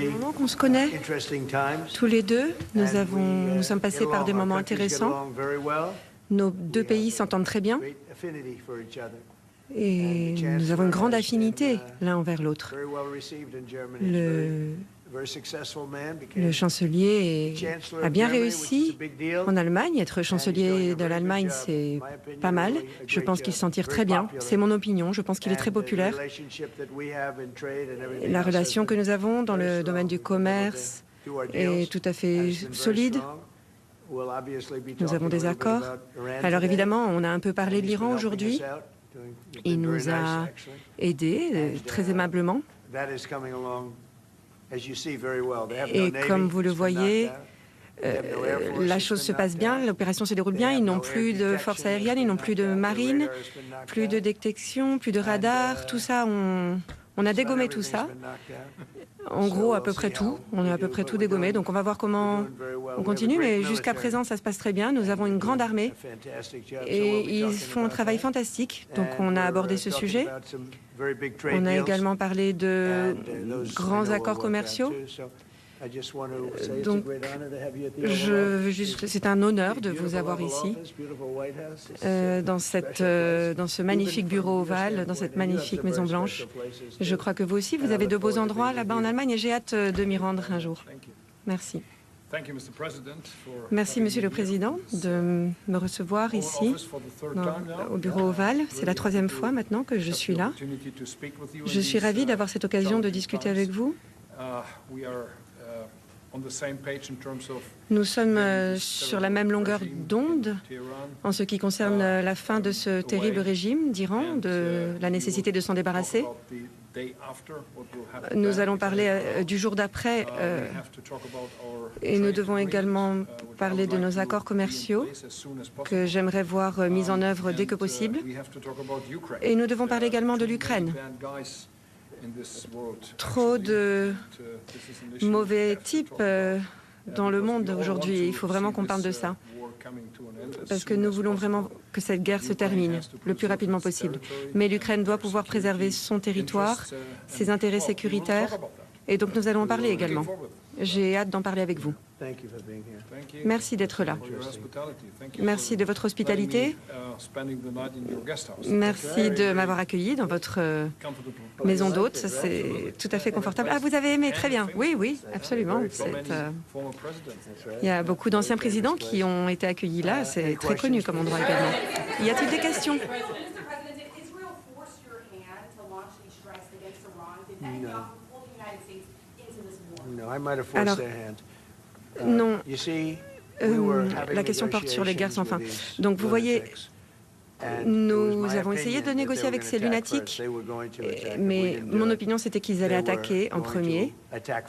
moment qu'on se connaît tous les deux. Nous sommes passés par des moments intéressants. Nos deux pays s'entendent très bien et nous avons une grande affinité l'un envers l'autre. Le chancelier a bien réussi en Allemagne. Être chancelier de l'Allemagne, c'est pas mal. Je pense qu'il s'en tire très bien. C'est mon opinion. Je pense qu'il est très populaire. La relation que nous avons dans le domaine du commerce est tout à fait solide. Nous avons des accords. Alors évidemment, on a un peu parlé de l'Iran aujourd'hui. Il nous a aidés très aimablement. Et comme vous le voyez, la chose se passe bien, l'opération se déroule bien. Ils n'ont plus de force aérienne, ils n'ont plus de marine, plus de détection, plus de radar. Tout ça, on a dégommé tout ça. En gros, à peu près tout. On a à peu près tout dégommé. Donc on va voir comment on continue. Mais jusqu'à présent, ça se passe très bien. Nous avons une grande armée et ils font un travail fantastique. Donc on a abordé ce sujet. On a également parlé de grands accords commerciaux. Donc, c'est un honneur de vous avoir ici, dans ce magnifique bureau ovale, dans cette magnifique Maison Blanche. Je crois que vous aussi, vous avez de beaux endroits là-bas en Allemagne et j'ai hâte de m'y rendre un jour. Merci. Merci, Monsieur le Président, de me recevoir ici, au bureau ovale. C'est la troisième fois maintenant que je suis là. Je suis ravi d'avoir cette occasion de discuter avec vous. Nous sommes sur la même longueur d'onde en ce qui concerne la fin de ce terrible régime d'Iran, de la nécessité de s'en débarrasser. Nous allons parler du jour d'après et nous devons également parler de nos accords commerciaux que j'aimerais voir mis en œuvre dès que possible. Et nous devons parler également de l'Ukraine. Trop de mauvais types dans le monde aujourd'hui. Il faut vraiment qu'on parle de ça. Parce que nous voulons vraiment que cette guerre se termine le plus rapidement possible. Mais l'Ukraine doit pouvoir préserver son territoire, ses intérêts sécuritaires. Et donc nous allons en parler également. J'ai hâte d'en parler avec vous. Merci d'être là. Merci de votre hospitalité. Merci de m'avoir accueilli dans votre maison d'hôte. C'est tout à fait confortable. Ah, vous avez aimé, très bien. Oui, oui, absolument. Il y a beaucoup d'anciens présidents qui ont été accueillis là. C'est très connu comme endroit également. Y a-t-il des questions? Alors, non, la question porte sur les guerres sans fin. Donc, vous voyez, nous avons essayé de négocier avec ces lunatiques, mais mon opinion, c'était qu'ils allaient attaquer en premier.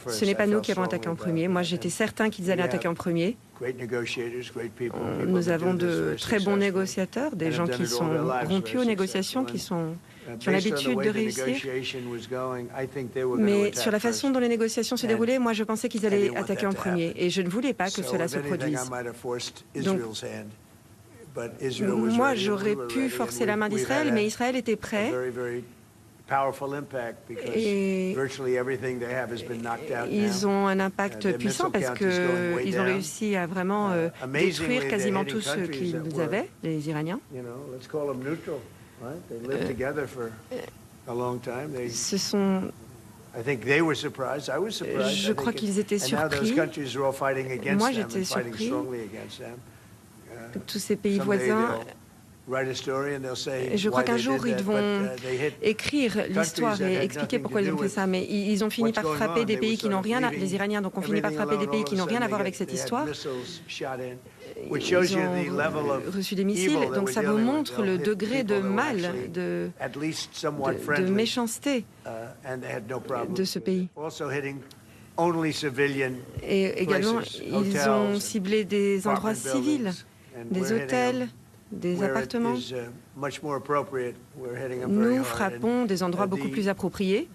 Ce n'est pas nous qui avons attaqué en premier. Moi, j'étais certain qu'ils allaient attaquer en premier. Nous avons de très bons négociateurs, des gens qui sont rompus aux négociations, qui ont l'habitude de réussir. Mais sur la façon dont les négociations se déroulaient, moi, je pensais qu'ils allaient attaquer en premier. Et je ne voulais pas que cela se produise. Donc, moi, j'aurais pu forcer la main d'Israël, mais Israël était prêt. Et ils ont un impact puissant parce qu'ils ont réussi à vraiment détruire quasiment tout ce qu'ils avaient, les Iraniens. Ce sont... Je crois qu'ils étaient surpris. Moi, j'étais surpris. Tous ces pays voisins. Et je crois qu'un jour, ils vont écrire l'histoire et expliquer pourquoi ils ont fait ça. Mais ils ont fini par frapper des pays qui n'ont rien à... Les Iraniens donc, ont fini par frapper des pays qui n'ont rien à voir avec cette histoire. Ils ont reçu des missiles. Donc ça vous montre le degré de mal, de méchanceté de ce pays. Et également, ils ont ciblé des endroits civils, des hôtels, des appartements. Nous frappons des endroits beaucoup plus appropriés.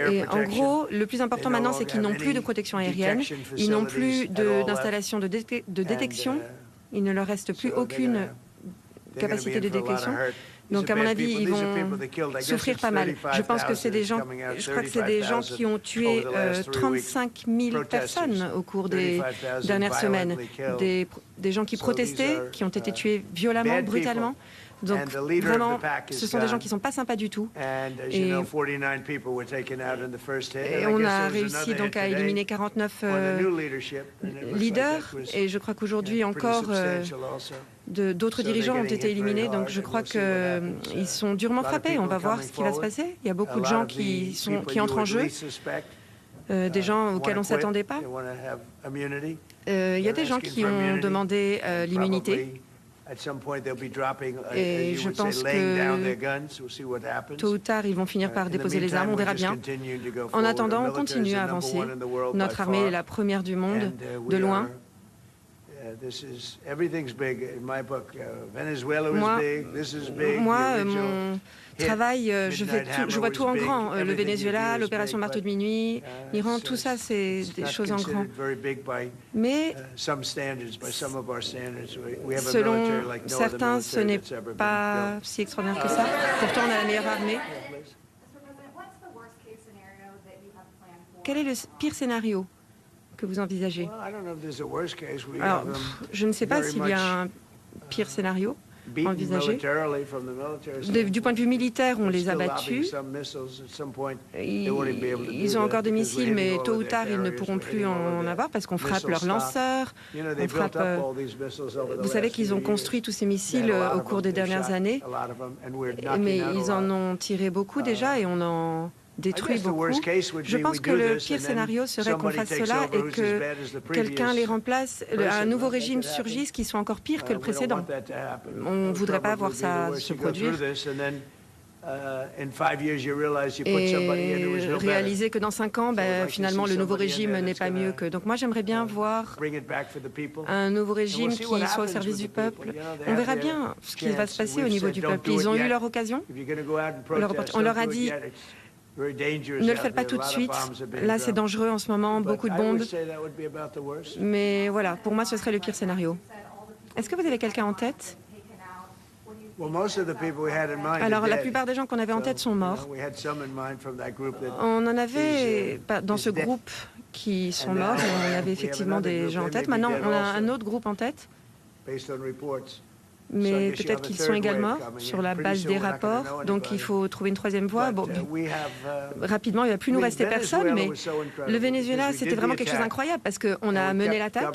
Et en gros, le plus important maintenant, c'est qu'ils n'ont plus de protection aérienne, ils n'ont plus d'installation de détection, il ne leur reste plus aucune capacité de détection. Donc, à mon avis, ils vont souffrir pas mal. Je pense que c'est des gens, je crois que c'est des gens qui ont tué 35 000 personnes au cours des dernières semaines. Des gens qui protestaient, qui ont été tués violemment, brutalement. Donc, vraiment, ce sont des gens qui ne sont pas sympas du tout. Et on a réussi donc à éliminer 49 leaders. Et je crois qu'aujourd'hui encore, d'autres dirigeants ont été éliminés. Donc, je crois qu'ils sont durement frappés. On va voir ce qui va se passer. Il y a beaucoup de gens qui entrent en jeu, des gens auxquels on ne s'attendait pas. Il y a des gens qui ont demandé l'immunité. Et je pense que tôt ou tard, ils vont finir par déposer les armes, on verra bien. En attendant, on continue à avancer. Notre armée est la première du monde, de loin. Moi, mon travail, je vois tout en grand. Le Venezuela, l'opération Marteau de minuit, l'Iran, tout ça, c'est des choses en grand. Mais selon certains, ce n'est pas si extraordinaire que ça. Pourtant, on a la meilleure armée. Quel est le pire scénario que vous envisagez? Alors, je ne sais pas s'il y a un pire scénario envisagé. Du point de vue militaire, on les a battus. Ils ont encore des missiles, mais tôt ou tard, ils ne pourront plus en avoir parce qu'on frappe leurs lanceurs. On frappe, vous savez qu'ils ont construit tous ces missiles au cours des dernières années, mais ils en ont tiré beaucoup déjà et on en détruit beaucoup. Je pense que le pire scénario serait qu'on fasse cela et que quelqu'un les remplace, un nouveau régime surgisse qui soit encore pire que le précédent. On ne voudrait pas voir ça se produire. Et réaliser que dans 5 ans, finalement, le nouveau régime n'est pas mieux que... Donc moi, j'aimerais bien voir un nouveau régime qui soit au service du peuple. On verra bien ce qui va se passer au niveau du peuple. Ils ont eu leur occasion. On leur a dit... Ne le faites pas tout de suite. Là, c'est dangereux en ce moment, beaucoup de bombes. Mais voilà, pour moi, ce serait le pire scénario. Est-ce que vous avez quelqu'un en tête? Alors, la plupart des gens qu'on avait en tête sont morts. On en avait dans ce groupe qui sont morts, on avait effectivement des gens en tête. Maintenant, on a un autre groupe en tête. Mais peut-être qu'ils sont également morts sur la base des rapports. Donc, il faut trouver une troisième voie. Bon, rapidement, il ne va plus nous rester personne, mais le Venezuela, c'était vraiment quelque chose d'incroyable parce qu'on a mené l'attaque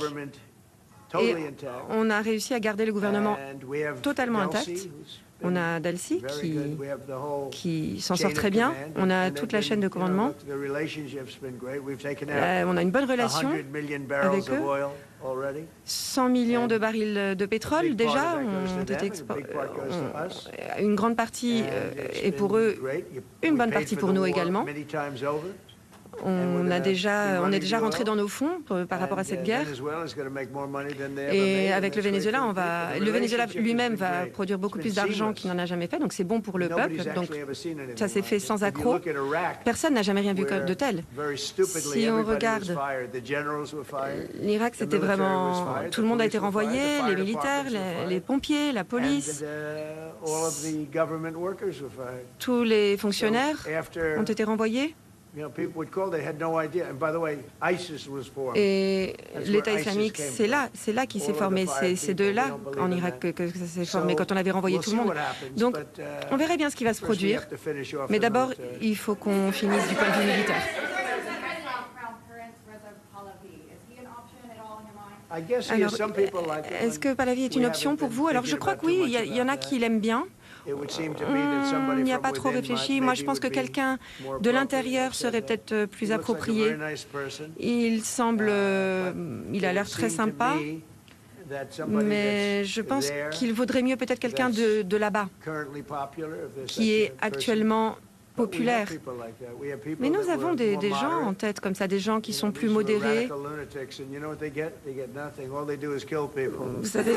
et on a réussi à garder le gouvernement totalement intact. On a Dalsi qui s'en sort très bien. On a toute la chaîne de commandement. On a une bonne relation avec eux. 100 millions de barils de pétrole déjà ont été une grande partie est pour eux, une bonne partie pour nous également. On est déjà rentré dans nos fonds par rapport à cette guerre. Et avec le Venezuela, le Venezuela lui-même va produire beaucoup plus d'argent qu'il n'en a jamais fait. Donc c'est bon pour le peuple. Donc ça s'est fait sans accroc. Personne n'a jamais rien vu de tel. Si on regarde, l'Irak, c'était vraiment... Tout le monde a été renvoyé, les militaires, les pompiers, la police. Tous les fonctionnaires ont été renvoyés. Et l'État islamique, c'est là qu'il s'est formé. C'est de là, en Irak, que ça s'est formé, quand on avait renvoyé tout le monde. Donc, on verrait bien ce qui va se produire. Mais d'abord, il faut qu'on finisse du point de vue militaire. Alors, est-ce que Pahlavi est une option pour vous? Alors, je crois que oui, il y en a qui l'aiment bien. On n'y a pas trop réfléchi. Moi, je pense que quelqu'un de l'intérieur serait peut-être plus approprié. Il a l'air très sympa, mais je pense qu'il vaudrait mieux peut-être quelqu'un de là-bas, qui est actuellement populaire. Mais nous avons des gens en tête comme ça, des gens qui sont plus modérés. Vous savez...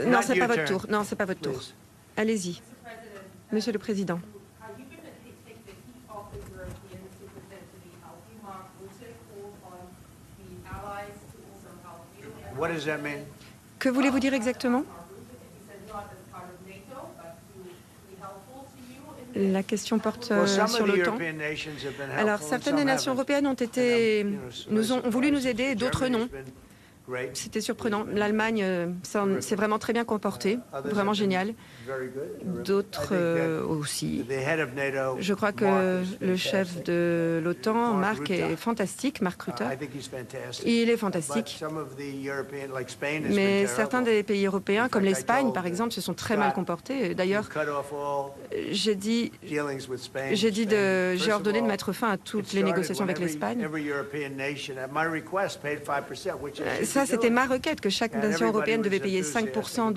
Non, c'est pas votre tour. Non, c'est pas votre tour. Allez-y, Monsieur le Président. Que voulez-vous dire exactement? La question porte sur l'OTAN. Alors, certaines des nations européennes ont voulu nous aider, d'autres non. C'était surprenant. L'Allemagne s'est vraiment très bien comportée, vraiment génial. D'autres aussi. Je crois que le chef de l'OTAN, Mark, est fantastique, Mark Rutte. Il est fantastique. Mais certains des pays européens, comme l'Espagne, par exemple, se sont très mal comportés. D'ailleurs, j'ai ordonné de mettre fin à toutes les négociations avec l'Espagne. Ça, c'était ma requête, que chaque nation européenne devait payer 5%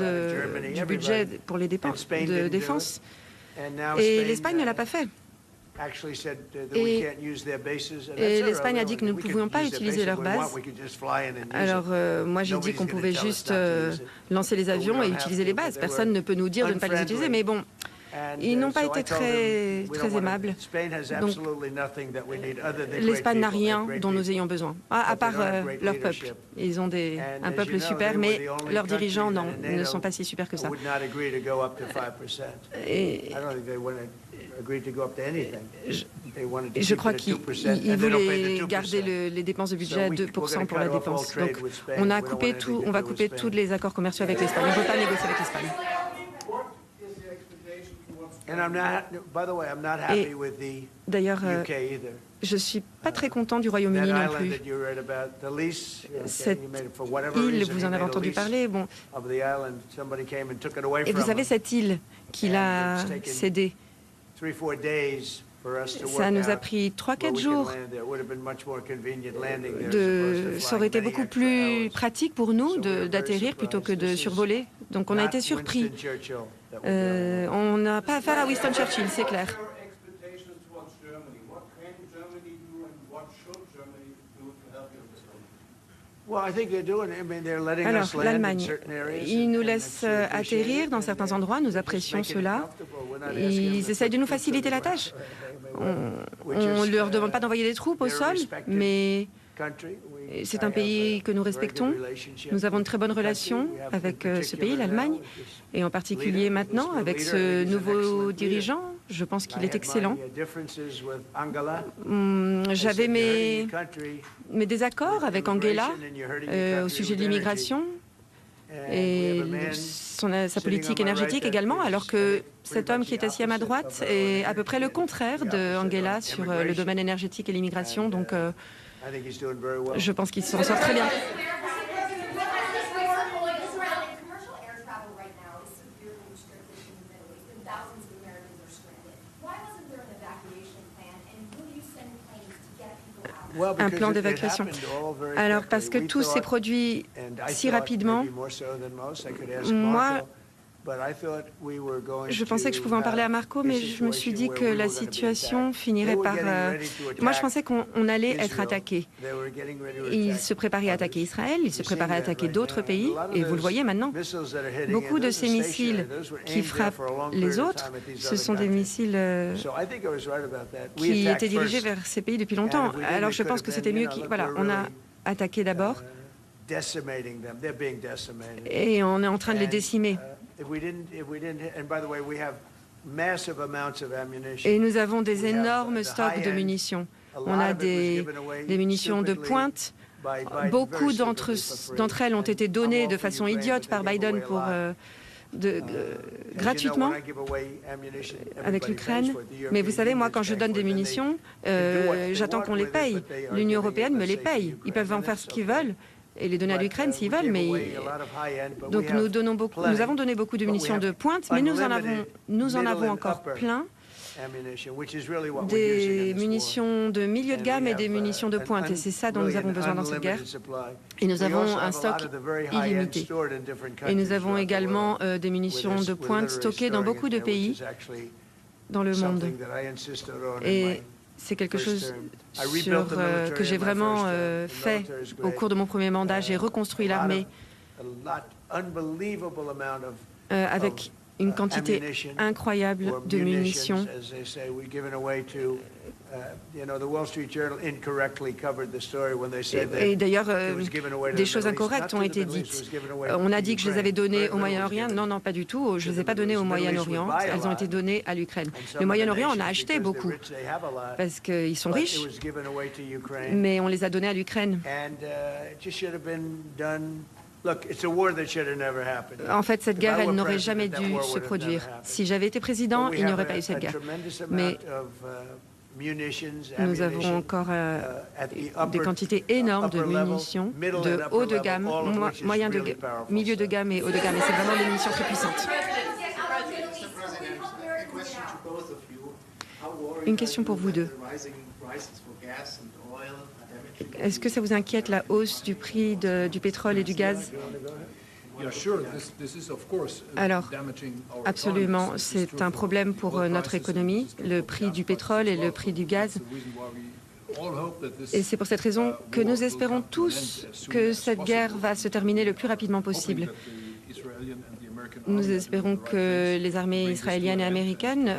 du budget pour les dépenses de défense. Et l'Espagne ne l'a pas fait. Et l'Espagne a dit que nous ne pouvions pas utiliser leurs bases. Alors, moi, j'ai dit qu'on pouvait juste lancer les avions et utiliser les bases. Personne ne peut nous dire de ne pas les utiliser. Mais bon, ils n'ont pas été très aimables. Donc, l'Espagne n'a rien dont nous ayons besoin, à part leur peuple. Ils ont un peuple super, mais leurs dirigeants ne sont pas si super que ça. Et je crois qu'ils voulaient garder les dépenses de budget à 2% pour la dépense. Donc, on va couper tous les accords commerciaux avec l'Espagne. On ne peut pas négocier avec l'Espagne. Et d'ailleurs, je ne suis pas très content du Royaume-Uni non plus. Cette île, vous en avez entendu parler. Bon. Et vous savez, cette île qu'il a cédée, ça nous a pris 3-4 jours. Ça aurait été beaucoup plus pratique pour nous d'atterrir plutôt que de survoler. Donc on a été surpris. On n'a pas affaire à Winston Churchill, c'est clair. Alors, l'Allemagne, ils nous laissent atterrir dans certains endroits, nous apprécions cela. Ils essayent de nous faciliter la tâche. On ne leur demande pas d'envoyer des troupes au sol, mais c'est un pays que nous respectons. Nous avons de très bonnes relations avec ce pays, l'Allemagne, et en particulier maintenant avec ce nouveau dirigeant. Je pense qu'il est excellent. J'avais mes désaccords avec Angela au sujet de l'immigration et sa politique énergétique également, alors que cet homme qui est assis à ma droite est à peu près le contraire d'Angela sur le domaine énergétique et l'immigration. Donc, je pense qu'il s'en sort très bien. Un plan d'évacuation. Alors, parce que tout s'est produit si rapidement, moi, je pensais que je pouvais en parler à Marco, mais je me suis dit que la situation finirait par... Moi, je pensais qu'on allait être attaqué. Ils se préparaient à attaquer Israël, ils se préparaient à attaquer d'autres pays, et vous le voyez maintenant. Beaucoup de ces missiles qui frappent les autres, ce sont des missiles qui étaient dirigés vers ces pays depuis longtemps. Alors, je pense que c'était mieux voilà, on a attaqué d'abord, et on est en train de les décimer. Et nous avons des énormes stocks de munitions. On a des munitions de pointe. Beaucoup d'entre elles ont été données de façon idiote par Biden gratuitement avec l'Ukraine. Mais vous savez, moi, quand je donne des munitions, j'attends qu'on les paye. L'Union européenne me les paye. Ils peuvent en faire ce qu'ils veulent et les donner à l'Ukraine s'ils veulent, mais donc nous avons donné beaucoup de munitions de pointe, mais nous en avons encore plein, des munitions de milieu de gamme et des munitions de pointe, et c'est ça dont nous avons besoin dans cette guerre. Et nous avons un stock illimité. Et nous avons également des munitions de pointe stockées dans beaucoup de pays dans le monde. Et c'est quelque chose que j'ai vraiment fait au cours de mon premier mandat. J'ai reconstruit l'armée avec une quantité incroyable de munitions. Et d'ailleurs, des choses incorrectes ont été dites. On a dit que je les avais données au Moyen-Orient. Non, non, pas du tout. Je ne les ai pas données au Moyen-Orient. Elles ont été données à l'Ukraine. Le Moyen-Orient en a acheté beaucoup parce qu'ils sont riches, mais on les a données à l'Ukraine. En fait, cette guerre, elle n'aurait jamais dû se produire. Si j'avais été président, il n'y aurait pas eu cette guerre. Mais nous avons encore des quantités énormes de munitions de haut de gamme, moyen de gamme, milieu de gamme et haut de gamme. Et c'est vraiment des munitions très puissantes. Une question pour vous deux. Est-ce que ça vous inquiète la hausse du prix du pétrole et du gaz? Alors, absolument, c'est un problème pour notre économie, le prix du pétrole et le prix du gaz. Et c'est pour cette raison que nous espérons tous que cette guerre va se terminer le plus rapidement possible. Nous espérons que les armées israéliennes et américaines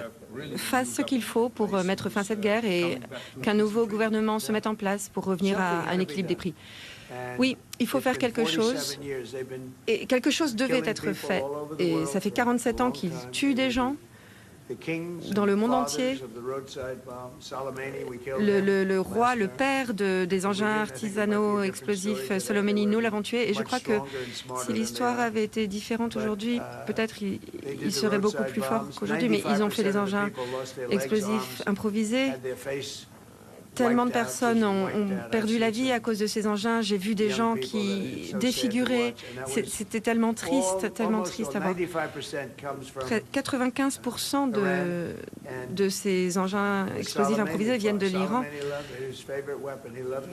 fassent ce qu'il faut pour mettre fin à cette guerre et qu'un nouveau gouvernement se mette en place pour revenir à un équilibre des prix. Oui, il faut faire quelque chose, et quelque chose devait être fait. Et ça fait 47 ans qu'ils tuent des gens dans le monde entier. Le roi, le père des engins artisanaux explosifs, Soleimani, nous l'avons tué. Et je crois que si l'histoire avait été différente aujourd'hui, peut-être il serait beaucoup plus fort qu'aujourd'hui. Mais ils ont fait des engins explosifs improvisés. Tellement de personnes ont perdu la vie à cause de ces engins. J'ai vu des gens qui défiguraient. C'était tellement triste à voir. 95% de ces engins explosifs improvisés viennent de l'Iran.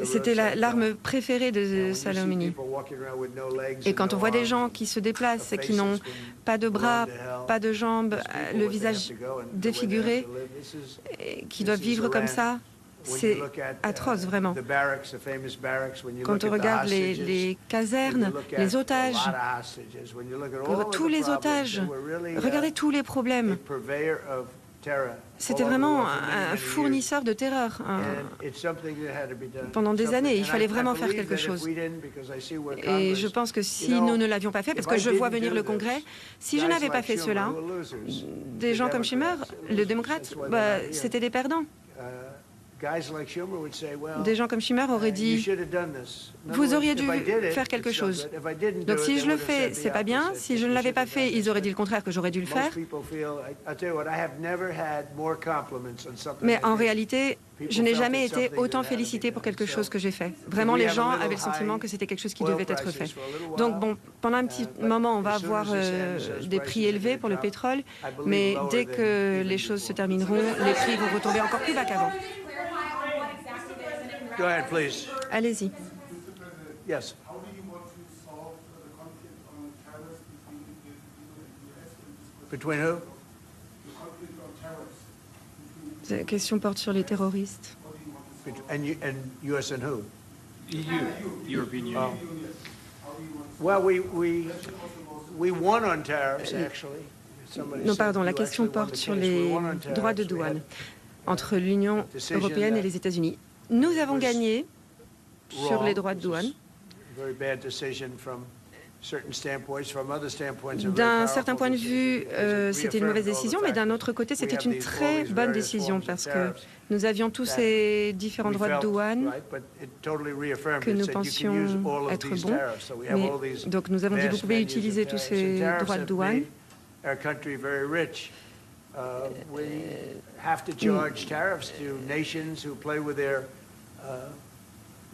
C'était l'arme préférée de Soleimani. Et quand on voit des gens qui se déplacent, qui n'ont pas de bras, pas de jambes, le visage défiguré, qui doivent vivre comme ça, c'est atroce, vraiment. Quand on regarde les casernes, les otages, tous les otages, regardez tous les problèmes. C'était vraiment un fournisseur de terreur pendant des années. Il fallait vraiment faire quelque chose. Et je pense que si nous ne l'avions pas fait, parce que je vois venir le Congrès, si je n'avais pas fait cela, des gens comme Schumer, le démocrate, c'était des perdants. Des gens comme Schumer auraient dit « Vous auriez dû faire quelque chose ». Donc si je le fais, c'est pas bien. Si je ne l'avais pas fait, ils auraient dit le contraire, que j'aurais dû le faire. Mais en réalité, je n'ai jamais été autant félicité pour quelque chose que j'ai fait. Vraiment, les gens avaient le sentiment que c'était quelque chose qui devait être fait. Donc bon, pendant un petit moment, on va avoir des prix élevés pour le pétrole, mais dès que les choses se termineront, les prix vont retomber encore plus bas qu'avant. Go ahead, please. Allez-y. Yes. Between who? La question porte sur les terroristes. And US and who? EU, European Union. Well, we won on tariffs, actually. Non, pardon, la question porte sur les droits de douane entre l'Union européenne et les États-Unis. Nous avons gagné sur les droits de douane. D'un certain point de vue, c'était une mauvaise décision, mais d'un autre côté, c'était une très bonne décision parce que nous avions tous ces différents droits de douane que nous pensions être bons. Mais, donc nous avons dit vous pouvez utiliser tous ces droits de douane. Have to charge tariffs to nations who play with their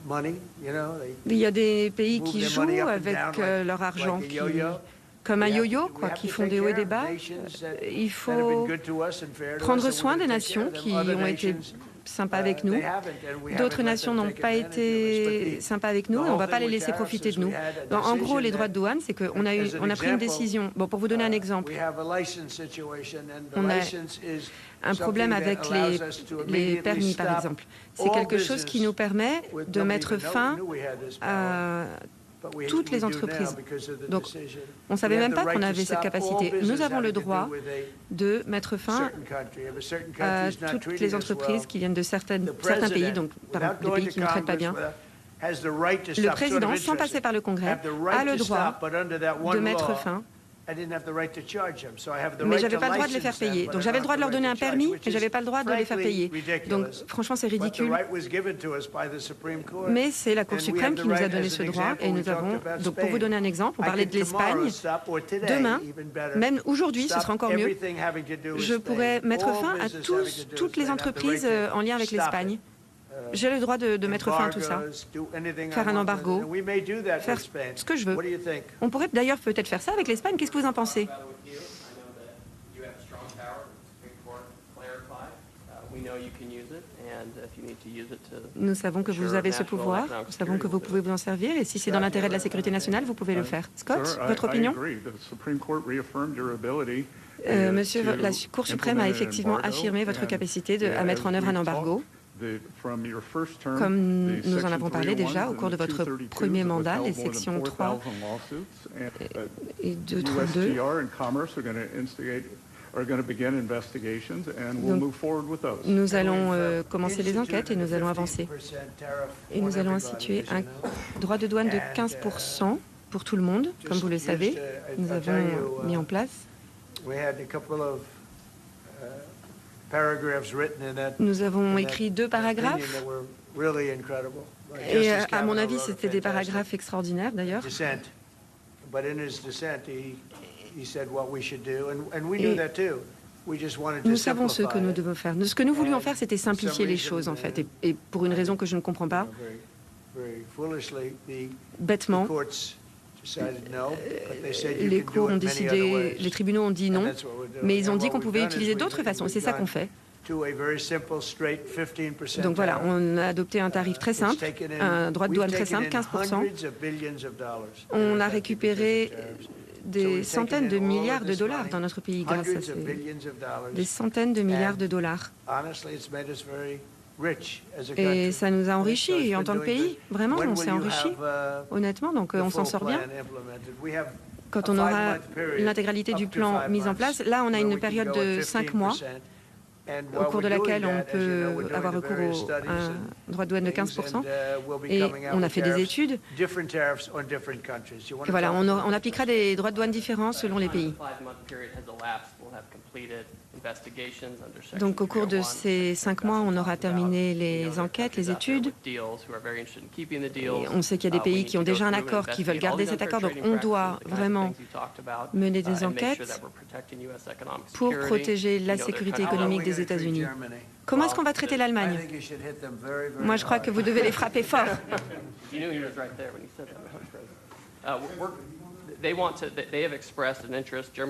money, you know. Il y a des pays qui jouent avec leur argent, comme un yo-yo, qui font des hauts et des bas. Il faut prendre soin des nations qui ont été sympas avec nous. D'autres nations n'ont pas été sympas avec nous et on ne va pas les laisser profiter de nous. Donc, en gros, les droits de douane, c'est qu'on a pris une décision. Bon, pour vous donner un exemple, on a un problème avec les permis, par exemple. C'est quelque chose qui nous permet de mettre fin à toutes les entreprises. Donc, on ne savait même pas qu'on avait cette capacité. Nous avons le droit de mettre fin à toutes les entreprises qui viennent de certains pays, donc des pays qui ne traitent pas bien. Le président, sans passer par le Congrès, a le droit de mettre fin. Mais je n'avais pas le droit de les faire payer. Donc j'avais le droit de leur donner un permis, mais je n'avais pas le droit de les faire payer. Donc franchement, c'est ridicule. Mais c'est la Cour suprême qui nous a donné ce droit. Et nous avons, donc pour vous donner un exemple, on parlait de l'Espagne. Demain, même aujourd'hui, ce sera encore mieux, je pourrais mettre fin à toutes les entreprises en lien avec l'Espagne. J'ai le droit de mettre fin à tout ça, faire un embargo, faire ce que je veux. On pourrait d'ailleurs peut-être faire ça avec l'Espagne. Qu'est-ce que vous en pensez? Nous savons que vous avez ce pouvoir, nous savons que vous pouvez vous en servir, et si c'est dans l'intérêt de la sécurité nationale, vous pouvez le faire. Scott, votre opinion? Monsieur, la Cour suprême a effectivement affirmé votre capacité à mettre en œuvre un embargo. Comme nous en avons parlé déjà au cours de votre premier mandat, les sections 3 et 232. Donc, nous allons commencer les enquêtes et nous allons avancer. Et nous allons instituer un droit de douane de 15% pour tout le monde, comme vous le savez. Nous avons mis en place. Nous avons écrit 2 paragraphes. Et à mon avis, c'était des paragraphes extraordinaires d'ailleurs. Nous savons ce que nous devons faire. Ce que nous voulions faire, c'était simplifier les choses en fait. Et pour une raison que je ne comprends pas, bêtement, les cours ont décidé, les tribunaux ont dit non, mais ils ont dit qu'on pouvait utiliser d'autres façons, et c'est ça qu'on fait. Donc voilà, on a adopté un tarif très simple, un droit de douane très simple, 15%. On a récupéré des centaines de milliards de dollars dans notre pays grâce à des centaines de milliards de dollars. Et ça nous a enrichis en tant que pays. Vraiment, on s'est enrichis, honnêtement, donc on s'en sort bien. Quand on aura l'intégralité du plan mise en place, là, on a une période de 5 mois au cours de laquelle on peut avoir recours à un droit de douane de 15%. Et on a fait des études. Et voilà, on appliquera des droits de douane différents selon les pays. Donc au cours de ces 5 mois, on aura terminé les enquêtes, les études. Et on sait qu'il y a des pays qui ont déjà un accord, qui veulent garder cet accord. Donc on doit vraiment mener des enquêtes pour protéger la sécurité économique des États-Unis. Comment est-ce qu'on va traiter l'Allemagne? Moi, je crois que vous devez les frapper fort.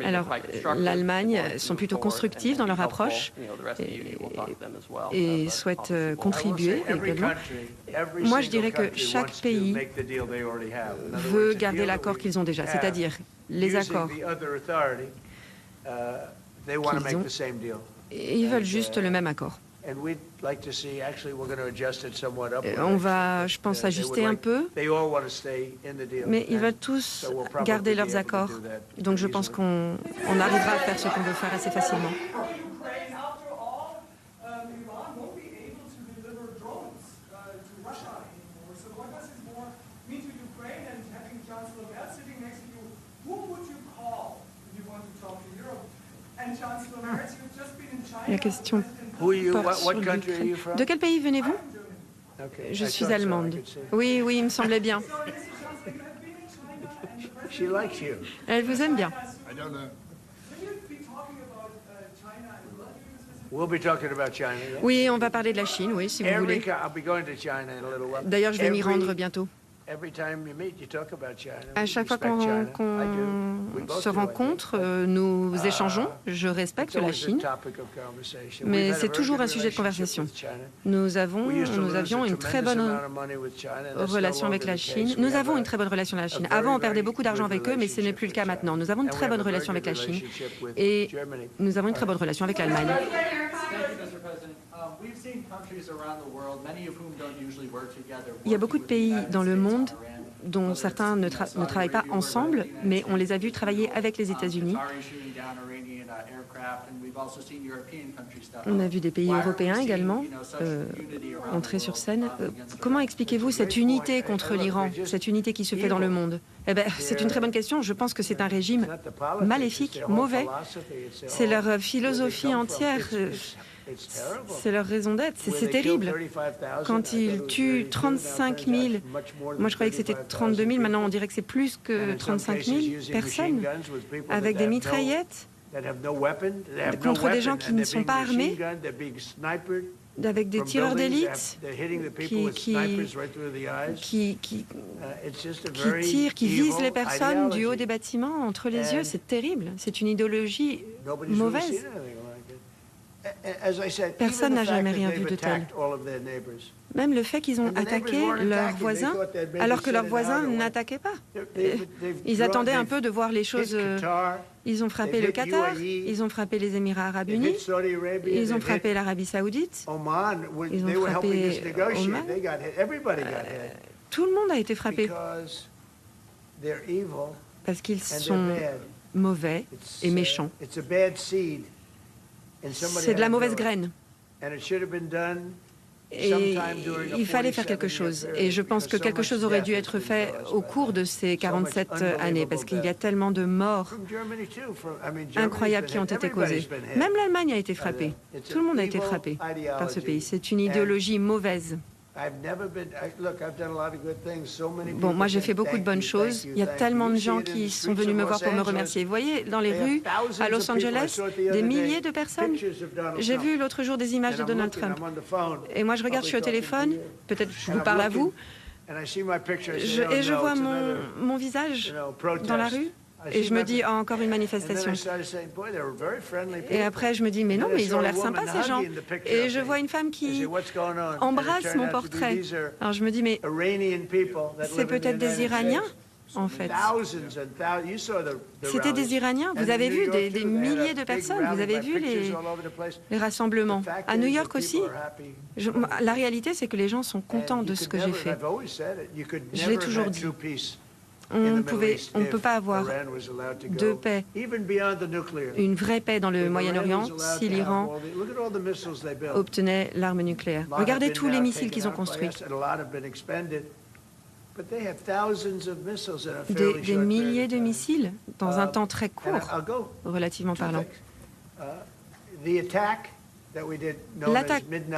Alors, l'Allemagne sont plutôt constructifs dans leur approche et souhaitent contribuer également. Moi, je dirais que chaque pays veut garder l'accord qu'ils ont déjà, c'est-à-dire les accords qu'ils ont, et ils veulent juste le même accord. On va, je pense, ajuster un peu, mais ils veulent tous garder leurs accords. Donc je pense qu'on arrivera à faire ce qu'on veut faire assez facilement. La question porte sur l'Ukraine. De quel pays venez-vous? Je suis allemande. Oui, oui, il me semblait bien. Elle vous aime bien. Oui, on va parler de la Chine, oui, si vous voulez. D'ailleurs, je vais m'y rendre bientôt. À chaque fois qu'on se rencontre, nous échangeons. Je respecte la Chine, mais c'est toujours un sujet de conversation. Nous avions une très bonne relation avec la Chine. Nous avons une très bonne relation avec la Chine. Avant, on perdait beaucoup d'argent avec eux, mais ce n'est plus le cas maintenant. Nous avons une très bonne relation avec la Chine et nous avons une très bonne relation avec l'Allemagne. Il y a beaucoup de pays dans le monde dont certains ne travaillent pas ensemble, mais on les a vus travailler avec les États-Unis. On a vu des pays européens également entrer sur scène. Comment expliquez-vous cette unité contre l'Iran, cette unité qui se fait dans le monde? Eh bien, c'est une très bonne question. Je pense que c'est un régime maléfique, mauvais. C'est leur philosophie entière. C'est leur raison d'être. C'est terrible. Quand ils tuent 35 000, moi je croyais que c'était 32 000, maintenant on dirait que c'est plus que 35 000 personnes, avec des mitraillettes, contre des gens qui ne sont pas armés, avec des tireurs d'élite qui tirent, qui visent les personnes du haut des bâtiments, entre les yeux. C'est terrible. C'est une idéologie mauvaise. Personne n'a jamais rien vu de tel. Même le fait qu'ils ont attaqué leurs voisins, alors que leurs voisins n'attaquaient pas. Ils attendaient un peu de voir les choses. Ils ont frappé le Qatar, ils ont frappé les Émirats arabes unis, ils ont frappé l'Arabie saoudite, ils ont frappé Oman. Tout le monde a été frappé. Parce qu'ils sont mauvais et méchants. C'est de la mauvaise graine. Et il fallait faire quelque chose. Et je pense que quelque chose aurait dû être fait au cours de ces 47 années, parce qu'il y a tellement de morts incroyables qui ont été causées. Même l'Allemagne a été frappée. Tout le monde a été frappé par ce pays. C'est une idéologie mauvaise. Bon, moi j'ai fait beaucoup de bonnes choses. Il y a tellement de gens qui sont venus me voir pour me remercier. Vous voyez, dans les rues à Los Angeles, des milliers de personnes. J'ai vu l'autre jour des images de Donald Trump. Et moi je regarde, je suis au téléphone, peut-être je vous parle à vous, et je vois mon visage dans la rue. Et je me dis, oh, encore une manifestation. Et après, je me dis, mais non, mais ils ont l'air sympas, ces gens. Et je vois une femme qui embrasse mon portrait. Alors je me dis, mais c'est peut-être des Iraniens, en fait. C'était des Iraniens. Vous avez vu des milliers de personnes. Vous avez vu les rassemblements. À New York aussi. La réalité, c'est que les gens sont contents de ce que j'ai fait. Je l'ai toujours dit. On ne peut pas avoir de paix, une vraie paix dans le Moyen-Orient si l'Iran obtenait l'arme nucléaire. Regardez tous les missiles qu'ils ont construits. Des milliers de missiles dans un temps très court, relativement parlant. L'attaque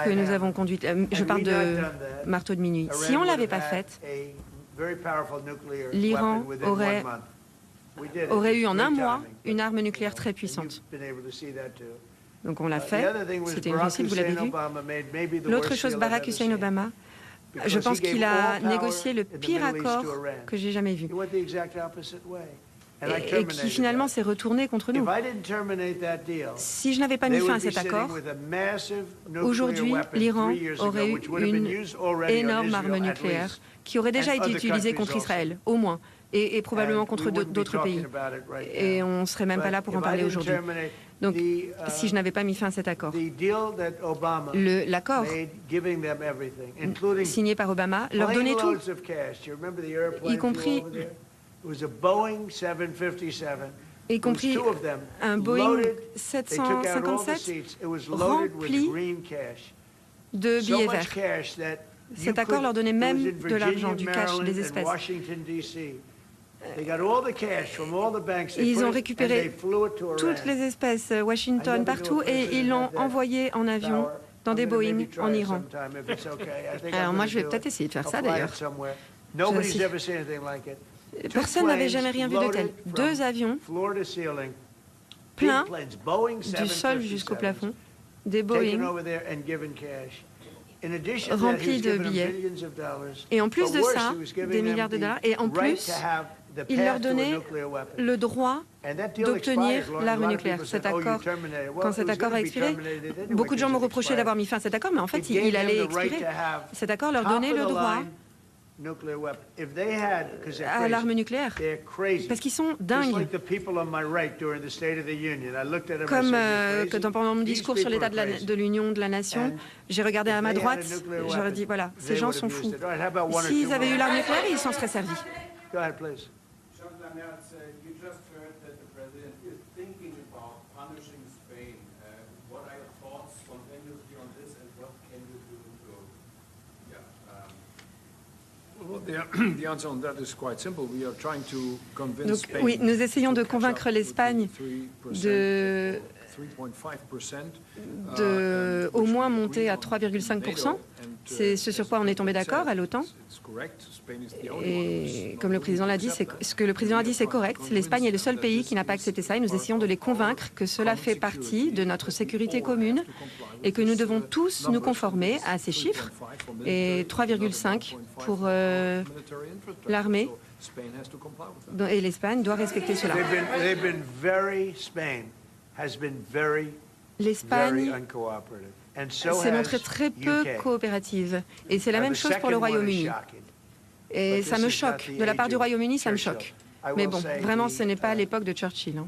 que nous avons conduite, je parle de marteau de minuit, si on ne l'avait pas faite, l'Iran aurait eu en un mois une arme nucléaire très puissante. Donc on l'a fait, c'était une réussite, vous l'avez vu. L'autre chose, Barack Hussein Obama, je pense qu'il a négocié le pire accord que j'ai jamais vu. Et qui finalement s'est retourné contre nous. Si je n'avais pas mis fin à cet accord, aujourd'hui, l'Iran aurait eu une énorme arme nucléaire qui aurait déjà été utilisée contre Israël, au moins, et probablement contre d'autres pays. Et on ne serait même pas là pour en parler aujourd'hui. Donc, si je n'avais pas mis fin à cet accord, l'accord signé par Obama leur donnait tout, y compris un Boeing 757 rempli de billets verts. Cet accord leur donnait même de l'argent, du cash, des espèces. Ils ont récupéré toutes les espèces, Washington, partout, et ils l'ont envoyé en avion dans des Boeing en Iran. Alors moi, je vais peut-être essayer de faire ça, d'ailleurs. Personne n'avait jamais rien vu de tel. 2 avions pleins du sol jusqu'au plafond, des Boeing remplis de billets. Et en plus de ça, des milliards de dollars. Et en plus, il leur donnait le droit d'obtenir l'arme nucléaire. Cet accord, quand cet accord a expiré, beaucoup de gens m'ont reproché d'avoir mis fin à cet accord, mais en fait, il allait expirer. Cet accord leur donnait le droit à l'arme nucléaire, parce qu'ils sont dingues. Comme pendant mon discours sur l'état de l'Union de la Nation, j'ai regardé à ma droite, j'aurais dit, voilà, ces gens sont fous. S'ils avaient eu l'arme nucléaire, ils s'en seraient servis. Donc, oui, nous essayons de convaincre l'Espagne de au moins monter à 3,5%. C'est ce sur quoi on est tombé d'accord à l'OTAN. Et comme le président l'a dit, ce que le président a dit, c'est correct. L'Espagne est le seul pays qui n'a pas accepté ça et nous essayons de les convaincre que cela fait partie de notre sécurité commune et que nous devons tous nous conformer à ces chiffres. Et 3,5 pour l'armée. Et l'Espagne doit respecter cela. L'Espagne s'est montrée très peu coopérative. Et c'est la même chose pour le Royaume-Uni. Et ça me choque. De la part du Royaume-Uni, ça me choque. Mais bon, vraiment, ce n'est pas l'époque de Churchill. Hein.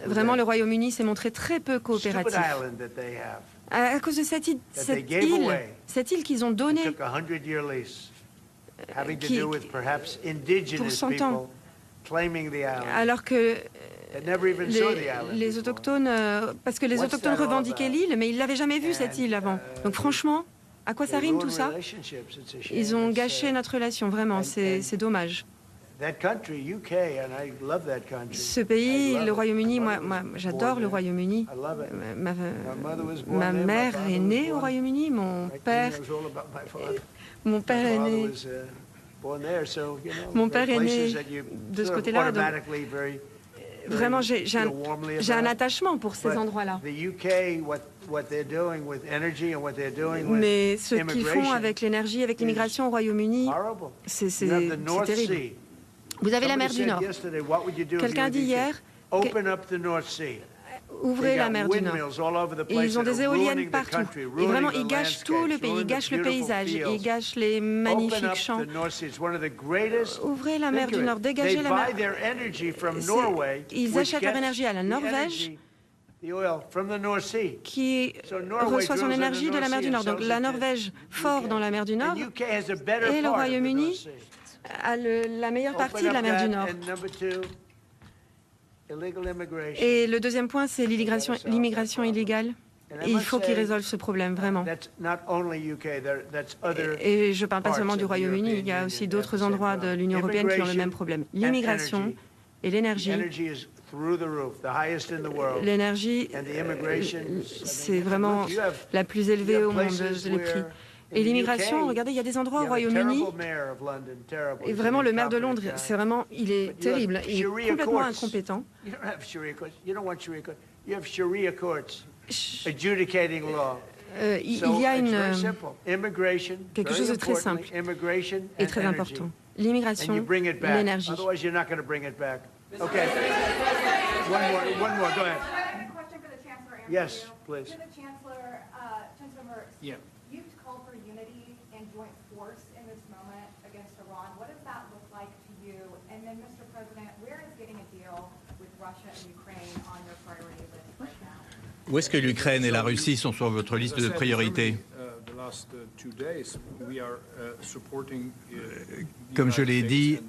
Vraiment, le Royaume-Uni s'est montré très peu coopératif. À cause de cette île qu'ils ont donnée pour 100 ans, alors que les autochtones, parce que les autochtones revendiquaient l'île, mais ils ne l'avaient jamais vue, cette île, avant. Donc franchement, à quoi ça rime tout ça? Ils ont gâché notre relation, vraiment, c'est dommage. Ce pays, le Royaume-Uni, moi j'adore le Royaume-Uni. Ma mère est née au Royaume-Uni, mon père est né... Mon père est né de ce côté-là, donc vraiment j'ai un attachement pour ces endroits-là. Mais ce qu'ils font avec l'énergie, avec l'immigration au Royaume-Uni, c'est terrible. Vous avez la mer du Nord. Quelqu'un a dit hier, ouvrez la mer du Nord. Et ils ont des éoliennes partout. Et vraiment, ils gâchent tout le pays. Ils gâchent le paysage. Ils gâchent les magnifiques champs. Ouvrez la mer du Nord. Dégagez la mer. Ils achètent leur énergie à la Norvège, qui reçoit son énergie de la mer du Nord. Donc la Norvège, fort dans la mer du Nord, et le Royaume-Uni a la meilleure partie de la mer du Nord. Et le deuxième point, c'est l'immigration illégale. Et il faut qu'ils résolvent ce problème, vraiment. Et je ne parle pas seulement du Royaume-Uni, il y a aussi d'autres endroits de l'Union européenne qui ont le même problème. L'immigration et l'énergie. L'énergie, c'est vraiment la plus élevée au monde, les prix. Et l'immigration, regardez, il y a des endroits au Royaume-Uni, et vraiment le maire de Londres, c'est vraiment, il est terrible, il est complètement incompétent. Il y a quelque chose de très simple et très important. L'immigration, l'énergie. Yes, please. Yeah. Joint force in this moment against Iran. What does that look like to you? And then, Mr. President, where is getting a deal with Russia and Ukraine on your priority list right now? Où est-ce que l'Ukraine et la Russie sont sur votre liste de priorités? Comme je l'ai dit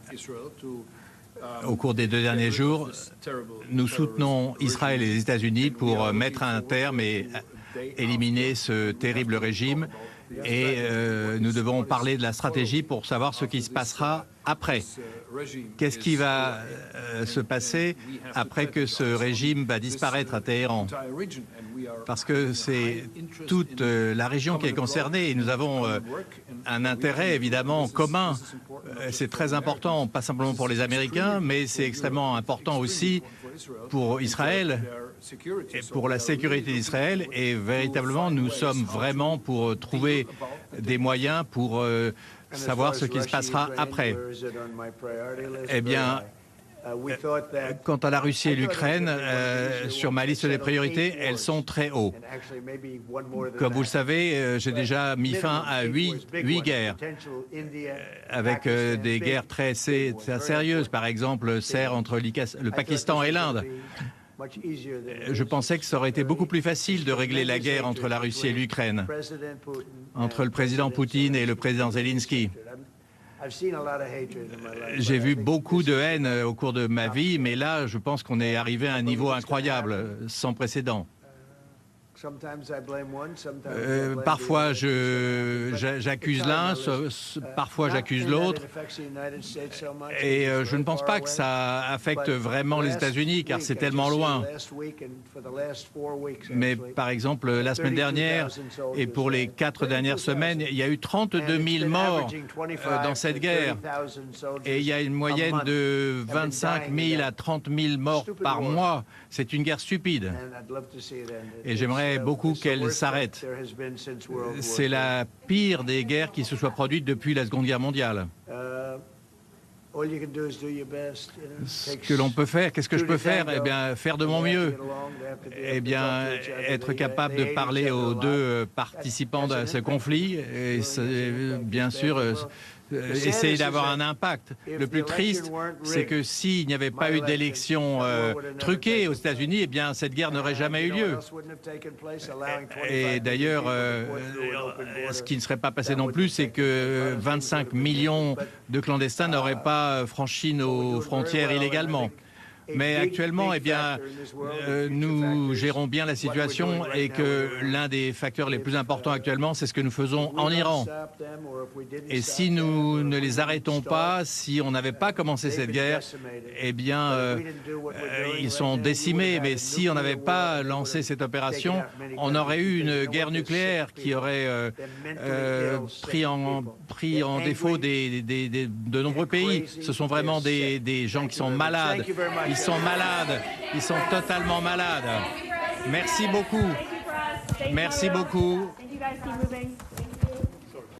au cours des 2 derniers jours, nous soutenons Israël et les États-Unis pour mettre un terme et éliminer ce terrible régime. Et nous devons parler de la stratégie pour savoir ce qui se passera après. Qu'est-ce qui va se passer après que ce régime va disparaître à Téhéran? Parce que c'est toute la région qui est concernée et nous avons un intérêt évidemment commun. C'est très important, pas simplement pour les Américains, mais c'est extrêmement important aussi pour Israël et pour la sécurité d'Israël. Et véritablement, nous sommes vraiment pour trouver des moyens pour savoir ce qui se passera après. Eh bien, Quant à la Russie et l'Ukraine, sur ma liste des priorités, elles sont très haut. Comme vous le savez, j'ai déjà mis fin à 8 guerres, avec des guerres très sérieuses, par exemple celle entre le Pakistan et l'Inde. Je pensais que ça aurait été beaucoup plus facile de régler la guerre entre la Russie et l'Ukraine, entre le président Poutine et le président Zelensky. J'ai vu beaucoup de haine au cours de ma vie, mais là, je pense qu'on est arrivé à un niveau incroyable, sans précédent. Parfois, j'accuse l'un, parfois j'accuse l'autre. Et je ne pense pas que ça affecte vraiment les États-Unis, car c'est tellement loin. Mais par exemple, la semaine dernière, et pour les 4 dernières semaines, il y a eu 32 000 morts dans cette guerre. Et il y a une moyenne de 25 000 à 30 000 morts par mois. C'est une guerre stupide. Et j'aimerais beaucoup qu'elle s'arrête. C'est la pire des guerres qui se soit produite depuis la Seconde Guerre mondiale. Ce que l'on peut faire, qu'est-ce que je peux faire? Eh bien, faire de mon mieux. Eh bien, être capable de parler aux deux participants de ce conflit et bien sûr essayer d'avoir un impact. Le plus triste, c'est que s'il n'y avait pas eu d'élection truquée aux États-Unis, eh bien, cette guerre n'aurait jamais eu lieu. Et d'ailleurs, ce qui ne serait pas passé non plus, c'est que 25 millions de clandestins n'auraient pas franchi nos frontières illégalement. Mais actuellement, eh bien, nous gérons bien la situation et que l'un des facteurs les plus importants actuellement, c'est ce que nous faisons en Iran. Et si nous ne les arrêtons pas, si on n'avait pas commencé cette guerre, eh bien, ils sont décimés. Mais si on n'avait pas lancé cette opération, on aurait eu une guerre nucléaire qui aurait pris en défaut de nombreux pays. Ce sont vraiment des gens qui sont malades. Ils sont malades, ils sont totalement malades. Merci beaucoup. Merci beaucoup.